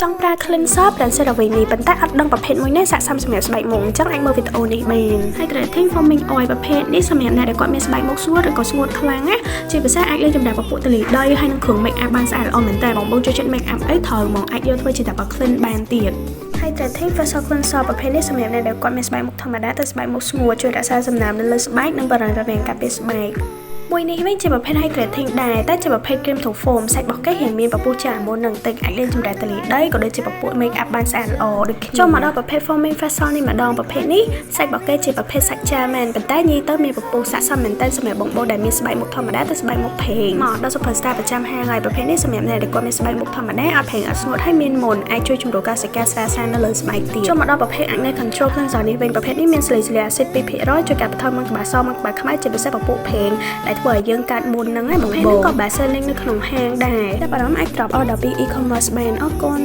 ចង់ប្រើ cleanser ប្រាំសិរវីនេះប៉ុន្តែអត់ដឹងប្រភេទមួយនេះស័ក្តិសមសម្រាប់ស្បែកមុខអញ្ចឹងអាចមើលវីដេអូនេះបានហើយ Creatine Foaming Oil ប្រភេទនេះសម្រាប់អ្នកដែលគាត់មានស្បែកមុខស្ងួតឬក៏ស្ងួតខ្លាំងណាជាពិសេសអាចលេងចម្រាស់ពពួកទលីដីហើយនឹងគ្រឿង make up បានស្អាតល្អមែនតើបងប្អូនចូលចិត្ត make up អីត្រូវហ្មងអាចយកធ្វើជាតែបើ clean បានទៀតហើយ Creatine Facial Cleanser ប្រភេទនេះសម្រាប់អ្នកដែលគាត់មានស្បែកមុខធម្មតាទៅស្បែកមុខស្ងួតជួយរក្សាសំណើមនៅលើស្បែកនិងបរិយាកាសការពារស្បែកមួយនេះវិញជាប្រភេទ hydrating ដែរតែជាប្រភេទ cream to foam សាច់របស់គេរៀងមានពពុះចាស់មុននឹងតិចអាចលេងចម្រាស់ទលីដីក៏ដូចជាពពួក make up បានស្អាតល្អដូចគ្នាចូលមកដល់ប្រភេទ foaming facial នេះម្ដងប្រភេទនេះសាច់របស់គេជាប្រភេទសាច់ចាស់មែនប៉ុន្តែញីទៅមានពពុះស័ក្តិសមមែនតើសម្រាប់បងប្អូនដែលមានស្បែកមុខធម្មតាទៅស្បែកមុខផេងមកដល់ superstar ប្រចាំហាងហើយប្រភេទនេះសម្រាប់អ្នកដែលគាត់មានស្បែកមុខធម្មតាអត់ផេងអត់ស្ងួតហើយមានមុនអាចជួយជំរុញការសិកាស្រាលស្រាលនៅលើស្បែកទៀតចូលមកដល់ប្រភេទ acne control cleanser នេះវិញប្រភេទនេះមាន salicylic acid 2%ជួយកាត់បន្ថយមុនក្បាលសមុនក្បាលខ្មៅជាពិសេសពពួកផេងដែលធ្វើឲ្យយើងកើតមុនហ្នឹងឯងបងប្អូនក៏ best selling នៅក្នុងហាងដែរតែបារម្ភអាច drop order ពី e-commerce បានអរគុណ